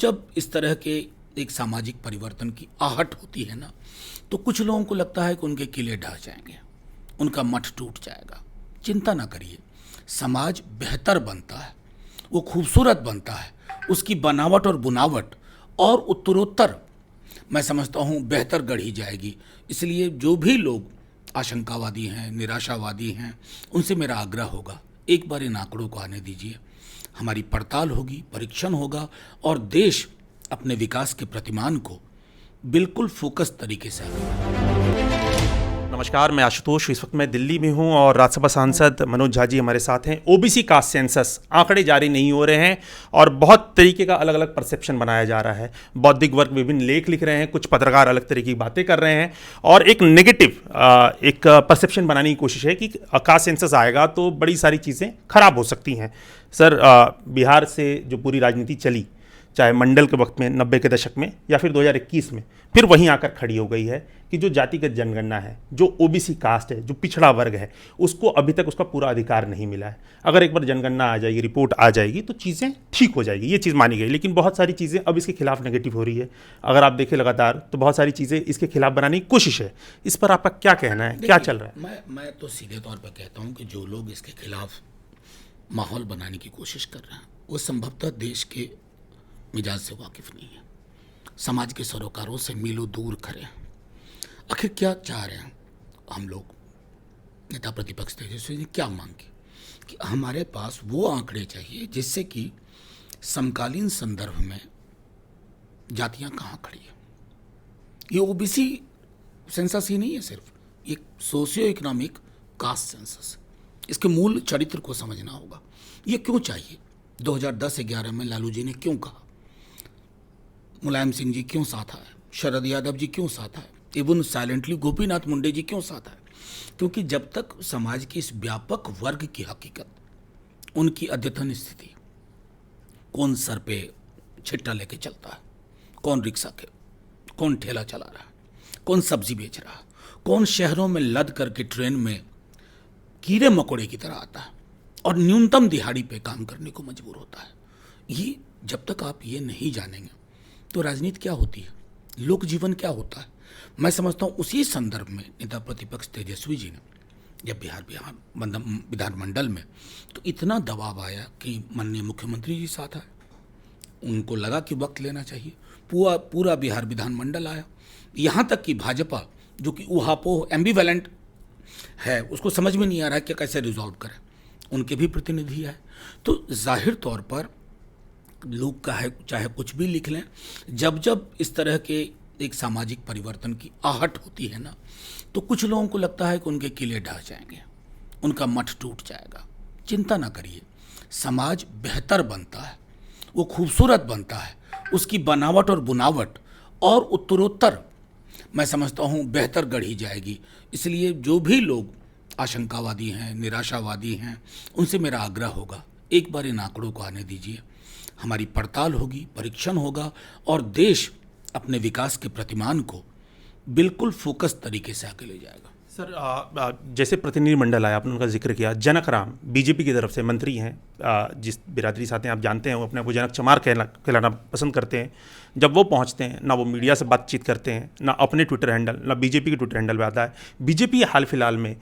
जब इस तरह के एक सामाजिक परिवर्तन की आहट होती है ना, तो कुछ लोगों को लगता है कि उनके किले ढह जाएंगे, उनका मठ टूट जाएगा। चिंता ना करिए, समाज बेहतर बनता है, वो खूबसूरत बनता है, उसकी बनावट और बुनावट और उत्तरोत्तर मैं समझता हूँ बेहतर गढ़ी जाएगी। इसलिए जो भी लोग आशंकावादी हैं, निराशावादी हैं, उनसे मेरा आग्रह होगा, एक बार इन आंकड़ों को आने दीजिए। हमारी पड़ताल होगी, परीक्षण होगा और देश अपने विकास के प्रतिमान को बिल्कुल फोकस तरीके से नमस्कार, मैं आशुतोष। इस वक्त मैं दिल्ली में हूं और राज्यसभा सांसद मनोज झा जी हमारे साथ हैं। ओबीसी कास्ट सेंसस आंकड़े जारी नहीं हो रहे हैं और बहुत तरीके का अलग अलग परसेप्शन बनाया जा रहा है। बौद्धिक वर्ग विभिन्न लेख लिख रहे हैं, कुछ पत्रकार अलग तरीके की बातें कर रहे हैं और एक नेगेटिव एक परसेप्शन बनाने की कोशिश है कि कास्ट सेंसस आएगा तो बड़ी सारी चीज़ें खराब हो सकती हैं। सर, बिहार से जो पूरी राजनीति चली, चाहे मंडल के वक्त में 90 के दशक में या फिर 2021 में, फिर वहीं आकर खड़ी हो गई है कि जो जातिगत जनगणना है, जो ओबीसी कास्ट है, जो पिछड़ा वर्ग है, उसको अभी तक उसका पूरा अधिकार नहीं मिला है। अगर एक बार जनगणना आ जाएगी, रिपोर्ट आ जाएगी तो चीज़ें ठीक हो जाएगी, ये चीज़ मानी गई। लेकिन बहुत सारी चीज़ें अब इसके खिलाफ नेगेटिव हो रही है। अगर आप देखें लगातार तो बहुत सारी चीज़ें इसके खिलाफ बनाने की कोशिश है। इस पर आपका क्या कहना है, क्या चल रहा है? मैं तो सीधे तौर पर कहता हूँ कि जो लोग इसके खिलाफ माहौल बनाने की कोशिश कर रहे हैं वो संभवतः देश के मिजाज से वाकिफ नहीं है, समाज के सरोकारों से मीलों दूर खड़े हैं। आखिर क्या चाह रहे हैं हम लोग? नेता प्रतिपक्ष तेजस्वी ने क्या मांग की कि हमारे पास वो आंकड़े चाहिए जिससे कि समकालीन संदर्भ में जातियां कहाँ खड़ी है। ये ओबीसी सेंसस ही नहीं है, सिर्फ ये सोशियो इकोनॉमिक कास्ट सेंसस। इसके मूल चरित्र को समझना होगा। ये क्यों चाहिए? 2010-11 में लालू जी ने क्यों कहा, मुलायम सिंह जी क्यों साथ आए, शरद यादव जी क्यों साथ आए, इवन साइलेंटली गोपीनाथ मुंडे जी क्यों साथ आए? क्योंकि जब तक समाज की इस व्यापक वर्ग की हकीकत, उनकी अद्यतन स्थिति, कौन सर पे छिट्टा लेके चलता है, कौन रिक्शा के, कौन ठेला चला रहा है, कौन सब्जी बेच रहा है, कौन शहरों में लद करके ट्रेन में कीड़े मकोड़े की तरह आता है और न्यूनतम दिहाड़ी पे काम करने को मजबूर होता है, ये जब तक आप ये नहीं जानेंगे तो राजनीति क्या होती है, लोक जीवन क्या होता है। मैं समझता हूँ उसी संदर्भ में नेता प्रतिपक्ष तेजस्वी जी ने जब बिहार विधानमंडल में तो इतना दबाव आया कि माननीय मुख्यमंत्री जी साथ आए, उनको लगा कि वक्त लेना चाहिए। पूरा बिहार विधानमंडल आया, यहाँ तक कि भाजपा जो कि ऊहापोह एम्बिवेलेंट है, उसको समझ में नहीं आ रहा है कि कैसे रिजॉल्व करें, उनके भी प्रतिनिधि आए। तो जाहिर तौर पर लोग चाहे कुछ भी लिख लें, जब इस तरह के एक सामाजिक परिवर्तन की आहट होती है ना, तो कुछ लोगों को लगता है कि उनके किले ढह जाएंगे, उनका मठ टूट जाएगा। चिंता ना करिए, समाज बेहतर बनता है, वो खूबसूरत बनता है, उसकी बनावट और बुनावट और उत्तरोत्तर मैं समझता हूँ बेहतर गढ़ी जाएगी। इसलिए जो भी लोग आशंकावादी हैं, निराशावादी हैं, उनसे मेरा आग्रह होगा, एक बार इन आंकड़ों को आने दीजिए। हमारी पड़ताल होगी, परीक्षण होगा और देश अपने विकास के प्रतिमान को बिल्कुल फोकस तरीके से आगे ले जाएगा। सर, जैसे प्रतिनिधि मंडल आया, आपने उनका जिक्र किया, जनक राम बीजेपी की तरफ से मंत्री हैं, जिस बिरादरी से आते हैं आप जानते हैं, वो अपने आप को जनक चमार कहलाना पसंद करते हैं। जब वो पहुंचते हैं ना वो मीडिया से बातचीत करते हैं, ना अपने ट्विटर हैंडल, ना बीजेपी के ट्विटर हैंडल पे आता है। बीजेपी हाल फिलहाल में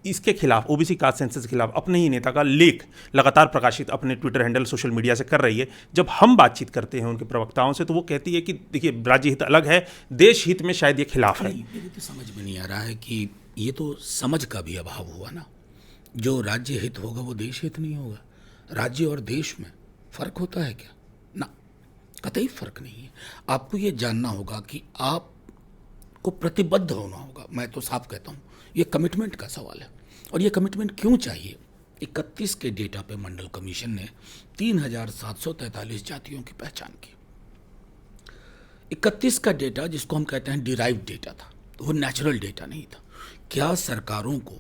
इसके खिलाफ, ओबीसी कास्ट सेंसस के खिलाफ अपने ही नेता का लेख लगातार प्रकाशित अपने ट्विटर हैंडल, सोशल मीडिया से कर रही है। जब हम बातचीत करते हैं उनके प्रवक्ताओं से तो वो कहती है कि देखिए, राज्य हित अलग है, देश हित में शायद ये खिलाफ है। मेरे तो समझ में नहीं आ रहा है कि ये तो समझ का भी अभाव हुआ ना। जो राज्य हित होगा वो देश हित नहीं होगा। राज्य और देश में फर्क होता है क्या? ना, कतई फर्क नहीं है। आपको ये जानना होगा कि आपको प्रतिबद्ध होना होगा। मैं तो साफ कहता हूँ ये कमिटमेंट का सवाल है। और ये कमिटमेंट क्यों चाहिए? 31 के डेटा पे मंडल कमीशन ने 3743 जातियों की पहचान की। 31 का डेटा, जिसको हम कहते हैं डिराइव्ड डेटा था, वो नेचुरल डेटा नहीं था। क्या सरकारों को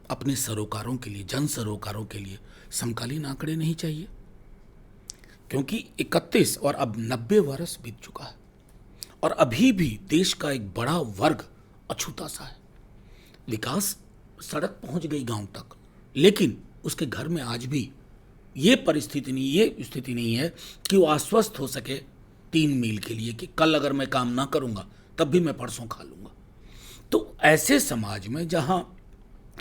अपने सरोकारों के लिए, जन सरोकारों के लिए समकालीन आंकड़े नहीं चाहिए? क्योंकि 31 और अब 90 वर्ष बीत चुका है और अभी भी देश का एक बड़ा वर्ग अछूता सा है। विकास, सड़क पहुंच गई गांव तक, लेकिन उसके घर में आज भी ये परिस्थिति नहीं, ये स्थिति नहीं है कि वो आश्वस्त हो सके 3 मील के लिए कि कल अगर मैं काम ना करूंगा तब भी मैं परसों खा लूंगा। तो ऐसे समाज में जहां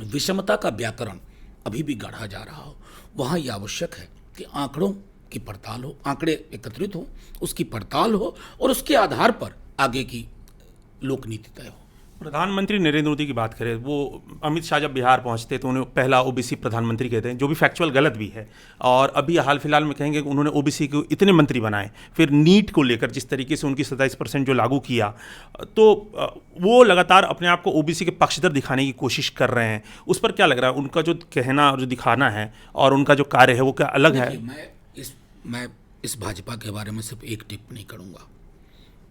विषमता का व्याकरण अभी भी गढ़ा जा रहा हो, वहां यह आवश्यक है कि आंकड़ों की पड़ताल हो, आंकड़े एकत्रित हो, उसकी पड़ताल हो और उसके आधार पर आगे की लोक नीति तय हो। प्रधानमंत्री नरेंद्र मोदी की बात करें, वो अमित शाह जब बिहार पहुंचते तो उन्हें पहला ओबीसी प्रधानमंत्री कहते हैं, जो भी फैक्चुअल गलत भी है। और अभी हाल फिलहाल में कहेंगे कि उन्होंने ओबीसी को इतने मंत्री बनाए। फिर नीट को लेकर जिस तरीके से उनकी 27% जो लागू किया, तो वो लगातार अपने आप को ओबीसी के पक्षधर दिखाने की कोशिश कर रहे हैं। उस पर क्या लग रहा है, उनका जो कहना और जो दिखाना है और उनका जो कार्य है वो क्या अलग है? मैं इस भाजपा के बारे में सिर्फ एक टिप्पणी करूंगा,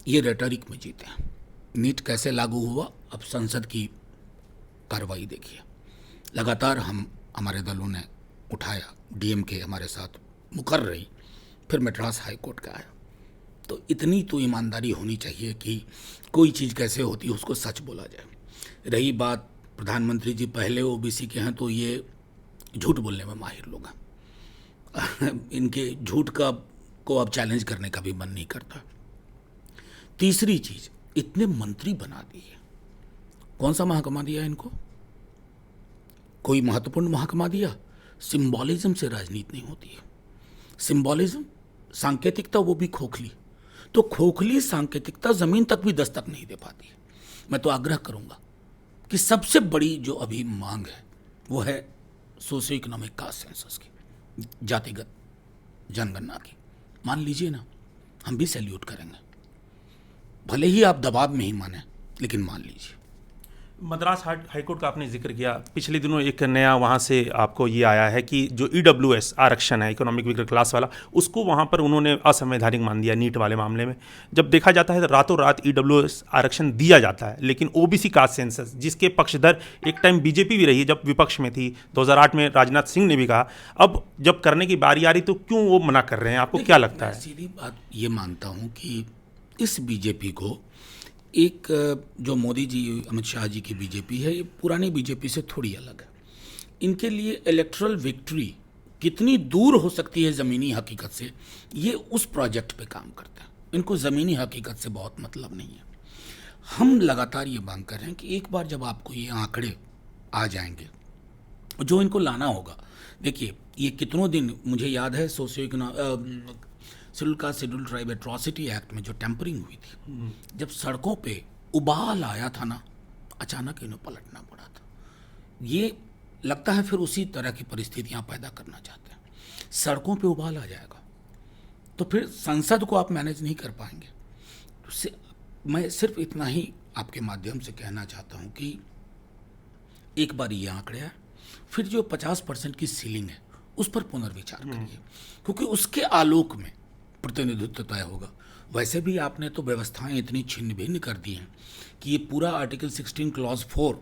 ये रेटरिक में जीते हैं। नीट कैसे लागू हुआ, अब संसद की कार्रवाई देखिए। लगातार हमारे दलों ने उठाया, डीएमके हमारे साथ मुकर रही, फिर मद्रास हाई कोर्ट का आया। तो इतनी तो ईमानदारी होनी चाहिए कि कोई चीज़ कैसे होती है उसको सच बोला जाए। रही बात प्रधानमंत्री जी पहले ओबीसी के हैं, तो ये झूठ बोलने में माहिर लोग हैं। इनके झूठ को अब चैलेंज करने का भी मन नहीं करता। तीसरी चीज, इतने मंत्री बना दिए, कौन सा महकमा दिया इनको? कोई महत्वपूर्ण महकमा दिया? सिंबॉलिज्म से राजनीति नहीं होती है। सिंबॉलिज्म, सांकेतिकता, वो भी खोखली। तो खोखली सांकेतिकता जमीन तक भी दस्तक नहीं दे पाती है। मैं तो आग्रह करूंगा कि सबसे बड़ी जो अभी मांग है वो है सोशियो इकोनॉमिक कास्ट सेंसस की, जातिगत जनगणना की। मान लीजिए ना, हम भी सैल्यूट करेंगे, भले ही आप दबाव में ही माने, लेकिन मान लीजिए। मद्रास हाईकोर्ट का आपने जिक्र किया, पिछले दिनों एक नया वहाँ से आपको ये आया है कि जो ईडब्ल्यूएस आरक्षण है, इकोनॉमिक वीकर क्लास वाला, उसको वहाँ पर उन्होंने असंवैधानिक मान दिया नीट वाले मामले में। जब देखा जाता है तो रातों रात ईडब्ल्यूएस आरक्षण दिया जाता है, लेकिन ओबीसी कास्ट सेंसस, जिसके पक्षधर एक टाइम बीजेपी भी रही जब विपक्ष में थी, 2008 में राजनाथ सिंह ने भी कहा, अब जब करने की बारी आ रही तो क्यों वो मना कर रहे हैं? आपको क्या लगता है? सीधी बात ये मानता हूँ कि इस बीजेपी को, एक जो मोदी जी अमित शाह जी की बीजेपी है, ये पुरानी बीजेपी से थोड़ी अलग है। इनके लिए इलेक्टोरल विक्ट्री कितनी दूर हो सकती है ज़मीनी हकीकत से, ये उस प्रोजेक्ट पे काम करता है। इनको ज़मीनी हकीकत से बहुत मतलब नहीं है। हम लगातार ये मांग कर रहे हैं कि एक बार जब आपको ये आंकड़े आ जाएंगे, जो इनको लाना होगा। देखिए, ये कितनों दिन, मुझे याद है schedule caste schedule tribe atrocity act में जो टेम्परिंग हुई थी, जब सड़कों पे उबाल आया था ना, अचानक इन्हें पलटना पड़ा था। ये लगता है फिर उसी तरह की परिस्थितियां पैदा करना चाहते हैं। सड़कों पे उबाल आ जाएगा तो फिर संसद को आप मैनेज नहीं कर पाएंगे। तो मैं सिर्फ इतना ही आपके माध्यम से कहना चाहता हूं कि एक बार ये आंकड़े है, फिर जो 50% की सीलिंग है उस पर पुनर्विचार करिए, क्योंकि उसके आलोक में प्रतिनिधित्व तय होगा। वैसे भी आपने तो व्यवस्थाएं इतनी छिन्न भिन्न कर दी हैं कि ये पूरा आर्टिकल 16 क्लॉज 4,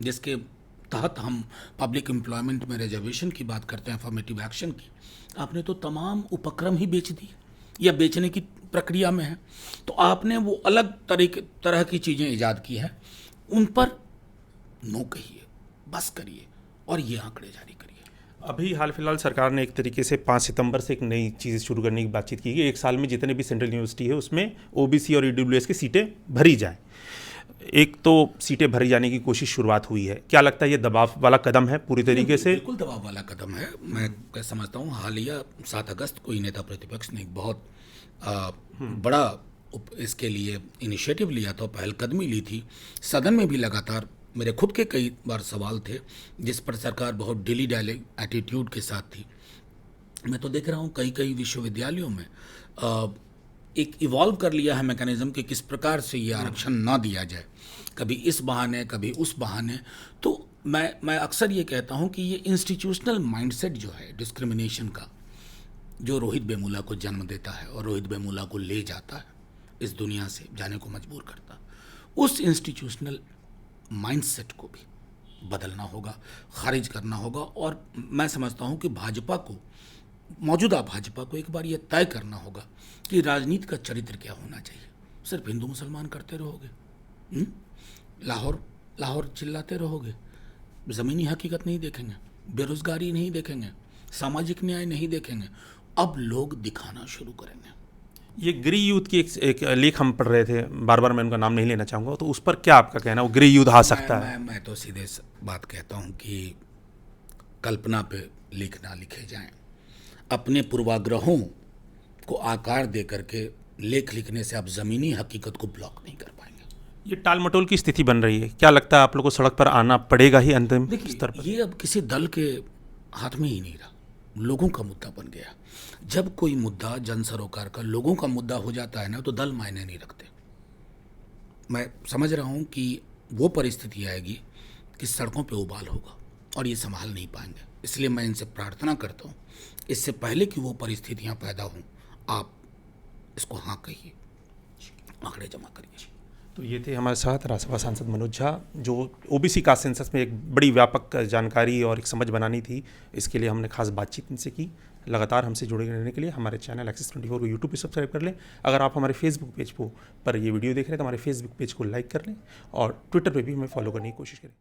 जिसके तहत हम पब्लिक एम्प्लॉयमेंट में रिजर्वेशन की बात करते हैं, अफर्मेटिव एक्शन की, आपने तो तमाम उपक्रम ही बेच दिए या बेचने की प्रक्रिया में है। तो आपने वो अलग तरह की चीज़ें ईजाद की हैं, उन पर नो कहिए, बस करिए और ये आंकड़े जारी करिए। अभी हाल फिलहाल सरकार ने एक तरीके से 5 सितंबर से एक नई चीज़ शुरू करने की बातचीत की है। एक साल में जितने भी सेंट्रल यूनिवर्सिटी है उसमें ओबीसी और ईडब्ल्यूएस की सीटें भरी जाएं। एक तो सीटें भरी जाने की कोशिश शुरुआत हुई है, क्या लगता है ये दबाव वाला कदम है पूरी तरीके से? बिल्कुल दबाव वाला कदम है। मैं समझता हूँ हालिया 7 अगस्त को ही नेता प्रतिपक्ष ने एक बहुत बड़ा इसके लिए इनिशिएटिव लिया था, पहलकदमी ली थी। सदन में भी लगातार मेरे खुद के कई बार सवाल थे जिस पर सरकार बहुत डिली डैली एटीट्यूड के साथ थी। मैं तो देख रहा हूँ कई विश्वविद्यालयों में एक इवॉल्व कर लिया है मैकेनिज्म कि किस प्रकार से ये आरक्षण ना दिया जाए, कभी इस बहाने कभी उस बहाने। तो मैं अक्सर ये कहता हूँ कि ये इंस्टीट्यूशनल माइंडसेट जो है डिस्क्रिमिनेशन का, जो रोहित वेमुला को जन्म देता है और रोहित वेमुला को ले जाता है, इस दुनिया से जाने को मजबूर करता, उस इंस्टीट्यूशनल माइंडसेट को भी बदलना होगा, खारिज करना होगा। और मैं समझता हूं कि मौजूदा भाजपा को एक बार यह तय करना होगा कि राजनीति का चरित्र क्या होना चाहिए। सिर्फ हिंदू मुसलमान करते रहोगे, लाहौर चिल्लाते रहोगे, ज़मीनी हकीकत नहीं देखेंगे, बेरोजगारी नहीं देखेंगे, सामाजिक न्याय नहीं देखेंगे, अब लोग दिखाना शुरू करेंगे। ये गृह युद्ध की एक लेख हम पढ़ रहे थे, बार बार मैं उनका नाम नहीं लेना चाहूँगा, तो उस पर क्या आपका कहना है? वो गृह युद्ध आ सकता है? मैं तो सीधे बात कहता हूँ कि कल्पना पे लेख ना लिखे जाएं। अपने पूर्वाग्रहों को आकार दे करके लेख लिखने से आप ज़मीनी हकीकत को ब्लॉक नहीं कर पाएंगे। ये टाल मटोल की स्थिति बन रही है, क्या लगता है आप लोगों को सड़क पर आना पड़ेगा ही अंतिम स्तर पर? ये अब किसी दल के हाथ में ही नहीं रहा, लोगों का मुद्दा बन गया। जब कोई मुद्दा जन सरोकार का लोगों का मुद्दा हो जाता है ना, तो दल मायने नहीं रखते। मैं समझ रहा हूँ कि वो परिस्थिति आएगी कि सड़कों पे उबाल होगा और ये संभाल नहीं पाएंगे। इसलिए मैं इनसे प्रार्थना करता हूँ, इससे पहले कि वो परिस्थितियाँ पैदा हों, आप इसको हाँ कहिए, आंकड़े जमा करिए। तो ये थे हमारे साथ राज्यसभा सांसद मनोज झा, जो ओबीसी कास्ट सेंसस में एक बड़ी व्यापक जानकारी और एक समझ बनानी थी, इसके लिए हमने खास बातचीत इनसे की। लगातार हमसे जुड़े रहने के लिए हमारे चैनल एक्सिस 24 को यूट्यूब पे सब्सक्राइब कर लें। अगर आप हमारे फेसबुक पेज पर ये वीडियो देख रहे हैं तो हमारे फेसबुक पेज को लाइक कर लें और ट्विटर पे भी हमें फॉलो करने की कोशिश करें।